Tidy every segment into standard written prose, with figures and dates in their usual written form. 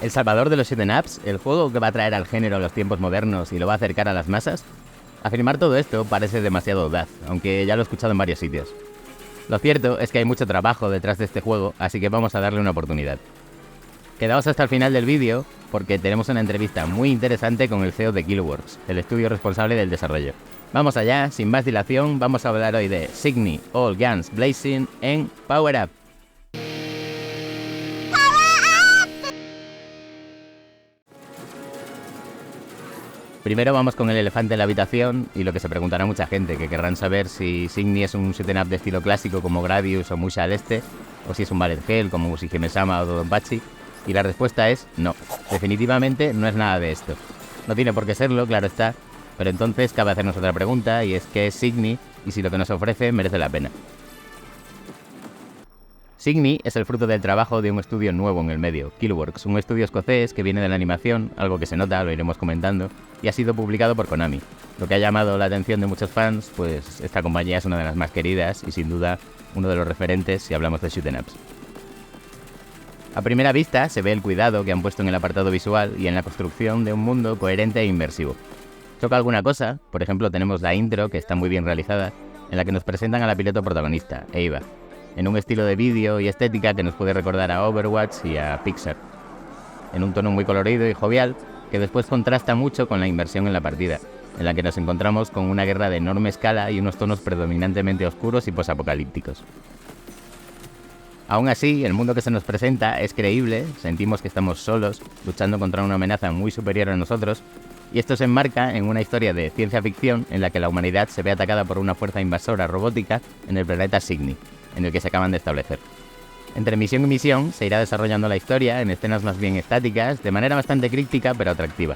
El salvador de los shoot'em ups, el juego que va a traer al género a los tiempos modernos y lo va a acercar a las masas. Afirmar todo esto parece demasiado audaz, aunque ya lo he escuchado en varios sitios. Lo cierto es que hay mucho trabajo detrás de este juego, así que vamos a darle una oportunidad. Quedaos hasta el final del vídeo, porque tenemos una entrevista muy interesante con el CEO de Killworks, el estudio responsable del desarrollo. Vamos allá, sin más dilación, vamos a hablar hoy de Signy All Guns Blazing en Power Up. Primero vamos con el elefante en la habitación y lo que se preguntará mucha gente, que querrán saber si Signy es un shoot'em up de estilo clásico como Gradius o Musha al Este, o si es un bullet hell como Mushihime-sama o Dodonpachi, y la respuesta es no, definitivamente no es nada de esto. No tiene por qué serlo, claro está, pero entonces cabe hacernos otra pregunta, y es ¿qué es Signy y si lo que nos ofrece merece la pena? Signy es el fruto del trabajo de un estudio nuevo en el medio, Killworks, un estudio escocés que viene de la animación, algo que se nota, lo iremos comentando, y ha sido publicado por Konami. Lo que ha llamado la atención de muchos fans, pues esta compañía es una de las más queridas y sin duda uno de los referentes si hablamos de shoot'em ups. A primera vista se ve el cuidado que han puesto en el apartado visual y en la construcción de un mundo coherente e inmersivo. ¿Choca alguna cosa? Por ejemplo, tenemos la intro, que está muy bien realizada, en la que nos presentan a la piloto protagonista, Eva, en un estilo de vídeo y estética que nos puede recordar a Overwatch y a Pixar, en un tono muy colorido y jovial, que después contrasta mucho con la inmersión en la partida, en la que nos encontramos con una guerra de enorme escala y unos tonos predominantemente oscuros y posapocalípticos. Aún así, el mundo que se nos presenta es creíble, sentimos que estamos solos, luchando contra una amenaza muy superior a nosotros, y esto se enmarca en una historia de ciencia ficción en la que la humanidad se ve atacada por una fuerza invasora robótica en el planeta Signy, en el que se acaban de establecer. Entre misión y misión se irá desarrollando la historia en escenas más bien estáticas, de manera bastante críptica pero atractiva.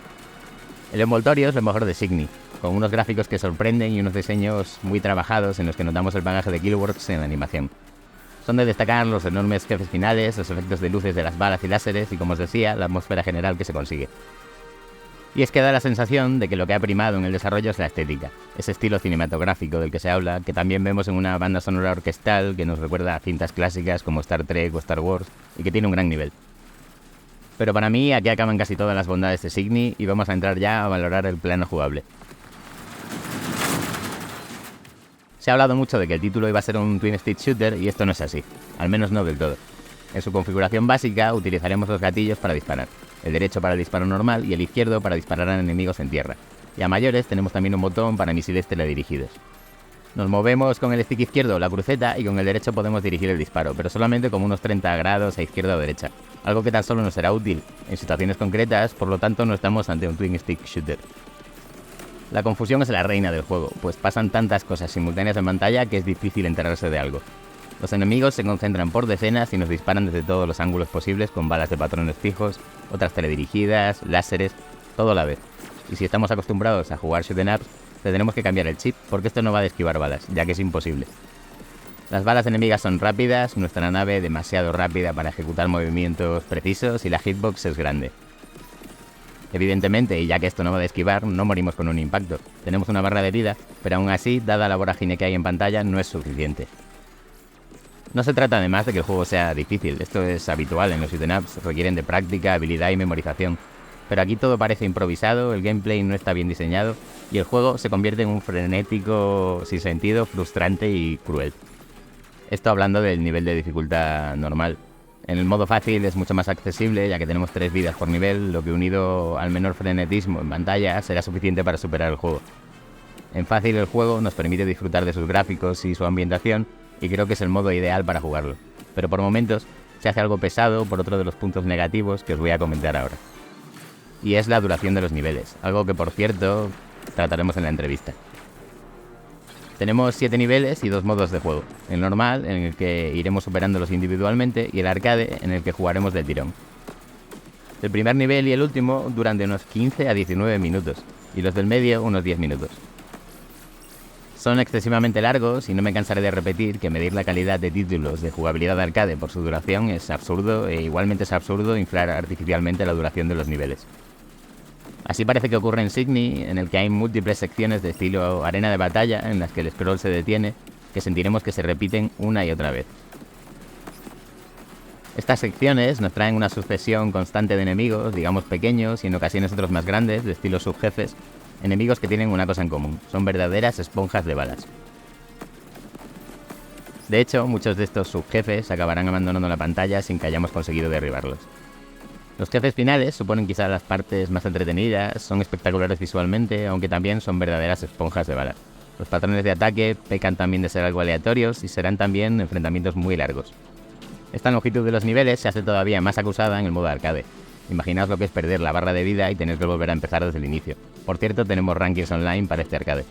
El envoltorio es lo mejor de Signy, con unos gráficos que sorprenden y unos diseños muy trabajados en los que notamos el bagaje de Killworks en la animación. Son de destacar los enormes jefes finales, los efectos de luces de las balas y láseres y, como os decía, la atmósfera general que se consigue. Y es que da la sensación de que lo que ha primado en el desarrollo es la estética, ese estilo cinematográfico del que se habla, que también vemos en una banda sonora orquestal que nos recuerda a cintas clásicas como Star Trek o Star Wars y que tiene un gran nivel. Pero para mí aquí acaban casi todas las bondades de Signy y vamos a entrar ya a valorar el plano jugable. Se ha hablado mucho de que el título iba a ser un twin stick shooter y esto no es así, al menos no del todo. En su configuración básica utilizaremos los gatillos para disparar, el derecho para el disparo normal y el izquierdo para disparar a enemigos en tierra. Y a mayores tenemos también un botón para misiles teledirigidos. Nos movemos con el stick izquierdo o la cruceta y con el derecho podemos dirigir el disparo, pero solamente como unos 30 grados a izquierda o derecha, algo que tan solo nos será útil en situaciones concretas, por lo tanto no estamos ante un twin stick shooter. La confusión es la reina del juego, pues pasan tantas cosas simultáneas en pantalla que es difícil enterarse de algo. Los enemigos se concentran por decenas y nos disparan desde todos los ángulos posibles con balas de patrones fijos, otras teledirigidas, láseres, todo a la vez. Y si estamos acostumbrados a jugar shoot'em ups, tendremos que cambiar el chip porque esto no va a esquivar balas, ya que es imposible. Las balas enemigas son rápidas, nuestra nave demasiado rápida para ejecutar movimientos precisos y la hitbox es grande. Evidentemente, y ya que esto no va de esquivar, no morimos con un impacto. Tenemos una barra de vida, pero aún así, dada la vorágine que hay en pantalla, no es suficiente. No se trata además de que el juego sea difícil, esto es habitual en los shoot'em ups, requieren de práctica, habilidad y memorización. Pero aquí todo parece improvisado, el gameplay no está bien diseñado y el juego se convierte en un frenético sin sentido, frustrante y cruel. Esto hablando del nivel de dificultad normal. En el modo fácil es mucho más accesible, ya que tenemos 3 vidas por nivel, lo que unido al menor frenetismo en pantalla será suficiente para superar el juego. En fácil el juego nos permite disfrutar de sus gráficos y su ambientación, y creo que es el modo ideal para jugarlo. Pero por momentos se hace algo pesado por otro de los puntos negativos que os voy a comentar ahora. Y es la duración de los niveles, algo que por cierto trataremos en la entrevista. Tenemos 7 niveles y 2 modos de juego, el normal, en el que iremos superándolos individualmente, y el arcade, en el que jugaremos del tirón. El primer nivel y el último duran de unos 15 a 19 minutos, y los del medio unos 10 minutos. Son excesivamente largos y no me cansaré de repetir que medir la calidad de títulos de jugabilidad arcade por su duración es absurdo, e igualmente es absurdo inflar artificialmente la duración de los niveles. Así parece que ocurre en Signy, en el que hay múltiples secciones de estilo arena de batalla en las que el scroll se detiene, que sentiremos que se repiten una y otra vez. Estas secciones nos traen una sucesión constante de enemigos, digamos pequeños y en ocasiones otros más grandes, de estilo subjefes, enemigos que tienen una cosa en común, son verdaderas esponjas de balas. De hecho, muchos de estos subjefes acabarán abandonando la pantalla sin que hayamos conseguido derribarlos. Los jefes finales suponen quizás las partes más entretenidas, son espectaculares visualmente, aunque también son verdaderas esponjas de balas. Los patrones de ataque pecan también de ser algo aleatorios y serán también enfrentamientos muy largos. Esta longitud de los niveles se hace todavía más acusada en el modo arcade. Imaginaos lo que es perder la barra de vida y tener que volver a empezar desde el inicio. Por cierto, tenemos rankings online para este arcade.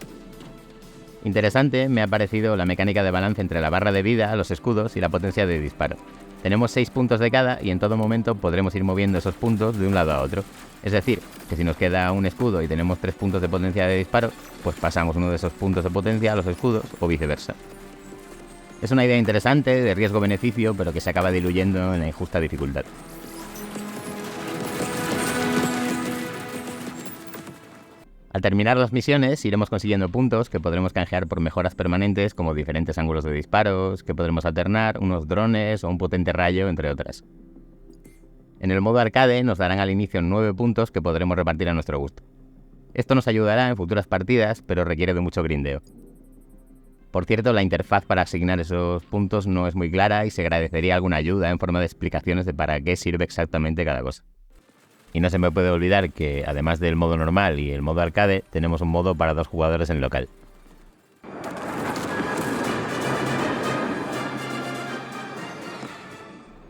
Interesante me ha parecido la mecánica de balance entre la barra de vida, los escudos y la potencia de disparo. Tenemos 6 puntos de cada y en todo momento podremos ir moviendo esos puntos de un lado a otro. Es decir, que si nos queda un escudo y tenemos 3 puntos de potencia de disparo, pues pasamos uno de esos puntos de potencia a los escudos o viceversa. Es una idea interesante, de riesgo-beneficio, pero que se acaba diluyendo en la injusta dificultad. Al terminar las misiones, iremos consiguiendo puntos que podremos canjear por mejoras permanentes como diferentes ángulos de disparos, que podremos alternar, unos drones o un potente rayo, entre otras. En el modo arcade nos darán al inicio 9 puntos que podremos repartir a nuestro gusto. Esto nos ayudará en futuras partidas, pero requiere de mucho grindeo. Por cierto, la interfaz para asignar esos puntos no es muy clara y se agradecería alguna ayuda en forma de explicaciones de para qué sirve exactamente cada cosa. Y no se me puede olvidar que, además del modo normal y el modo arcade, tenemos un modo para 2 jugadores en local.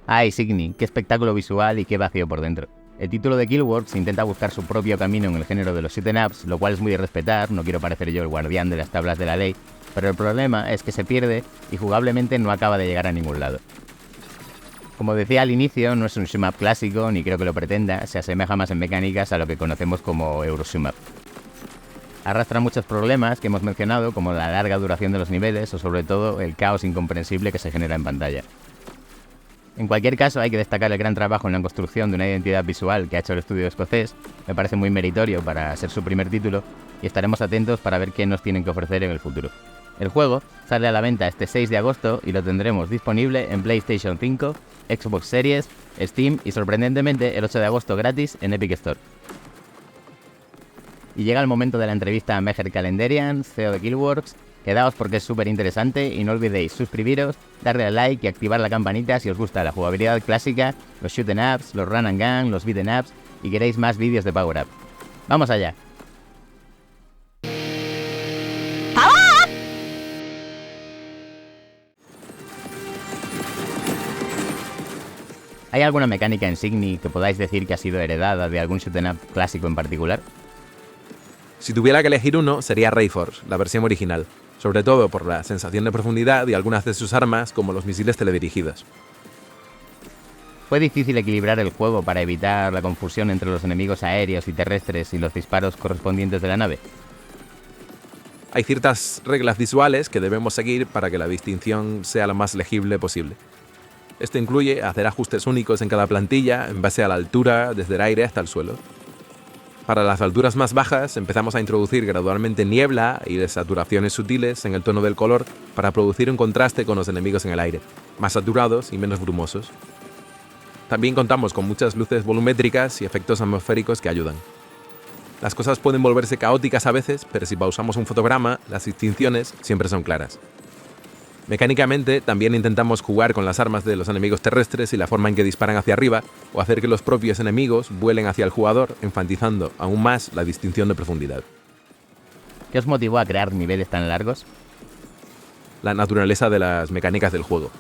¡Ay, Signy! ¡Qué espectáculo visual y qué vacío por dentro! El título de Guildworks intenta buscar su propio camino en el género de los shoot 'em ups, lo cual es muy de respetar, no quiero parecer yo el guardián de las tablas de la ley, pero el problema es que se pierde y jugablemente no acaba de llegar a ningún lado. Como decía al inicio, no es un shoot 'em up clásico, ni creo que lo pretenda, se asemeja más en mecánicas a lo que conocemos como Euro shoot 'em up. Arrastra muchos problemas que hemos mencionado, como la larga duración de los niveles o sobre todo el caos incomprensible que se genera en pantalla. En cualquier caso, hay que destacar el gran trabajo en la construcción de una identidad visual que ha hecho el estudio escocés, me parece muy meritorio para ser su primer título y estaremos atentos para ver qué nos tienen que ofrecer en el futuro. El juego sale a la venta este 6 de agosto y lo tendremos disponible en PlayStation 5, Xbox Series, Steam y sorprendentemente el 8 de agosto gratis en Epic Store. Y llega el momento de la entrevista a Meher Calendarian, CEO de Guildworks. Quedaos porque es súper interesante y no olvidéis suscribiros, darle al like y activar la campanita si os gusta la jugabilidad clásica, los shoot 'em ups, los run and gun, los beat 'em ups y queréis más vídeos de Power Up. ¡Vamos allá! ¿Hay alguna mecánica en Signy que podáis decir que ha sido heredada de algún shoot 'em up clásico en particular? Si tuviera que elegir uno, sería Rayforce, la versión original, sobre todo por la sensación de profundidad y algunas de sus armas, como los misiles teledirigidos. ¿Fue difícil equilibrar el juego para evitar la confusión entre los enemigos aéreos y terrestres y los disparos correspondientes de la nave? Hay ciertas reglas visuales que debemos seguir para que la distinción sea lo más legible posible. Esto incluye hacer ajustes únicos en cada plantilla en base a la altura desde el aire hasta el suelo. Para las alturas más bajas empezamos a introducir gradualmente niebla y desaturaciones sutiles en el tono del color para producir un contraste con los enemigos en el aire, más saturados y menos brumosos. También contamos con muchas luces volumétricas y efectos atmosféricos que ayudan. Las cosas pueden volverse caóticas a veces, pero si pausamos un fotograma, las distinciones siempre son claras. Mecánicamente, también intentamos jugar con las armas de los enemigos terrestres y la forma en que disparan hacia arriba, o hacer que los propios enemigos vuelen hacia el jugador, enfatizando aún más la distinción de profundidad. ¿Qué os motivó a crear niveles tan largos? La naturaleza de las mecánicas del juego.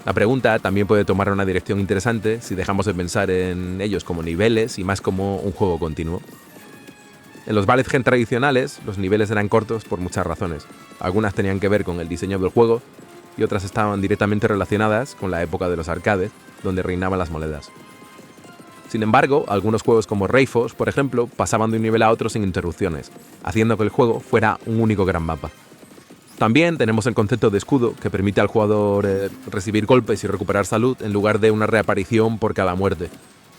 La pregunta también puede tomar una dirección interesante si dejamos de pensar en ellos como niveles y más como un juego continuo. En los bullet hell tradicionales, los niveles eran cortos por muchas razones. Algunas tenían que ver con el diseño del juego, y otras estaban directamente relacionadas con la época de los arcades, donde reinaban las monedas. Sin embargo, algunos juegos como Rayforce, por ejemplo, pasaban de un nivel a otro sin interrupciones, haciendo que el juego fuera un único gran mapa. También tenemos el concepto de escudo, que permite al jugador recibir golpes y recuperar salud en lugar de una reaparición por cada muerte.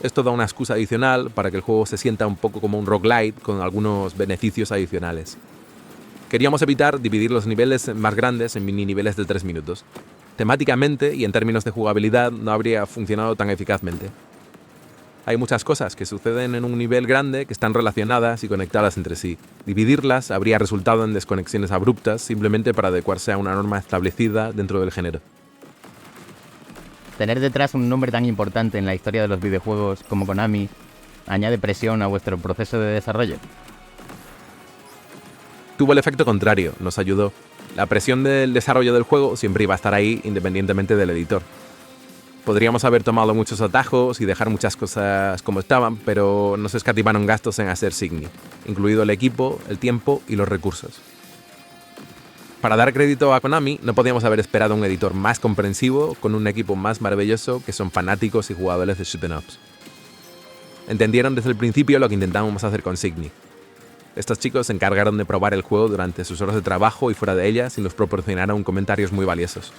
Esto da una excusa adicional para que el juego se sienta un poco como un roguelite con algunos beneficios adicionales. Queríamos evitar dividir los niveles más grandes en mini niveles de 3 minutos. Temáticamente y en términos de jugabilidad no habría funcionado tan eficazmente. Hay muchas cosas que suceden en un nivel grande que están relacionadas y conectadas entre sí. Dividirlas habría resultado en desconexiones abruptas simplemente para adecuarse a una norma establecida dentro del género. Tener detrás un nombre tan importante en la historia de los videojuegos como Konami añade presión a vuestro proceso de desarrollo. Tuvo el efecto contrario, nos ayudó. La presión del desarrollo del juego siempre iba a estar ahí independientemente del editor. Podríamos haber tomado muchos atajos y dejar muchas cosas como estaban, pero nos escatimaron gastos en hacer Signy, incluido el equipo, el tiempo y los recursos. Para dar crédito a Konami, no podíamos haber esperado un editor más comprensivo con un equipo más maravilloso que son fanáticos y jugadores de shoot 'em ups. Entendieron desde el principio lo que intentábamos hacer con Signy. Estos chicos se encargaron de probar el juego durante sus horas de trabajo y fuera de ellas y nos proporcionaron comentarios muy valiosos.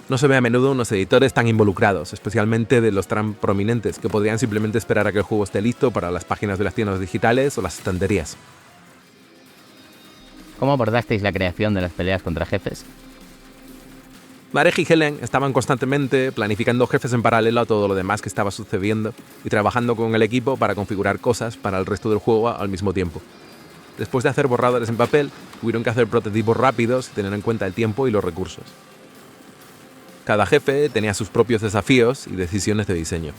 No se ve a menudo unos editores tan involucrados, especialmente de los tan prominentes, que podrían simplemente esperar a que el juego esté listo para las páginas de las tiendas digitales o las estanterías. ¿Cómo abordasteis la creación de las peleas contra jefes? Marek y Helen estaban constantemente planificando jefes en paralelo a todo lo demás que estaba sucediendo y trabajando con el equipo para configurar cosas para el resto del juego al mismo tiempo. Después de hacer borradores en papel, tuvieron que hacer prototipos rápidos y tener en cuenta el tiempo y los recursos. Cada jefe tenía sus propios desafíos y decisiones de diseño.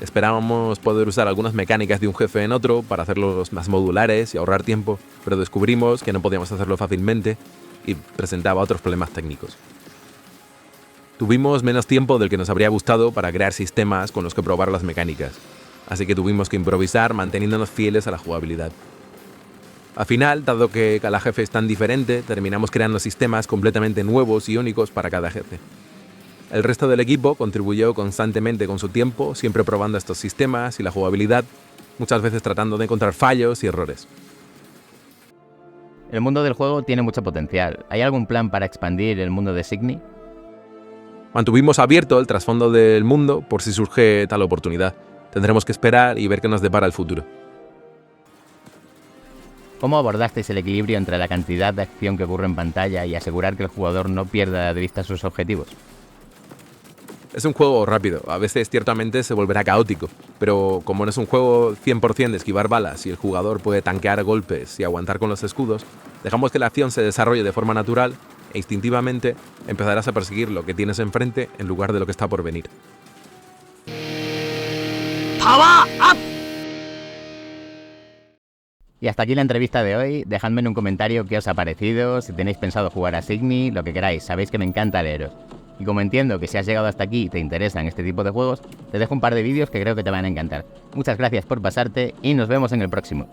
Esperábamos poder usar algunas mecánicas de un jefe en otro para hacerlos más modulares y ahorrar tiempo, pero descubrimos que no podíamos hacerlo fácilmente y presentaba otros problemas técnicos. Tuvimos menos tiempo del que nos habría gustado para crear sistemas con los que probar las mecánicas, así que tuvimos que improvisar manteniéndonos fieles a la jugabilidad. Al final, dado que cada jefe es tan diferente, terminamos creando sistemas completamente nuevos y únicos para cada jefe. El resto del equipo contribuyó constantemente con su tiempo, siempre probando estos sistemas y la jugabilidad, muchas veces tratando de encontrar fallos y errores. El mundo del juego tiene mucho potencial. ¿Hay algún plan para expandir el mundo de Signy? Mantuvimos abierto el trasfondo del mundo por si surge tal oportunidad. Tendremos que esperar y ver qué nos depara el futuro. ¿Cómo abordasteis el equilibrio entre la cantidad de acción que ocurre en pantalla y asegurar que el jugador no pierda de vista sus objetivos? Es un juego rápido, a veces ciertamente se volverá caótico, pero como no es un juego 100% de esquivar balas y el jugador puede tanquear golpes y aguantar con los escudos, dejamos que la acción se desarrolle de forma natural e instintivamente empezarás a perseguir lo que tienes enfrente en lugar de lo que está por venir. ¡Power up! Y hasta aquí la entrevista de hoy. Dejadme en un comentario qué os ha parecido, si tenéis pensado jugar a Signy, lo que queráis. Sabéis que me encanta leeros. Y como entiendo que si has llegado hasta aquí y te interesan este tipo de juegos, te dejo un par de vídeos que creo que te van a encantar. Muchas gracias por pasarte y nos vemos en el próximo.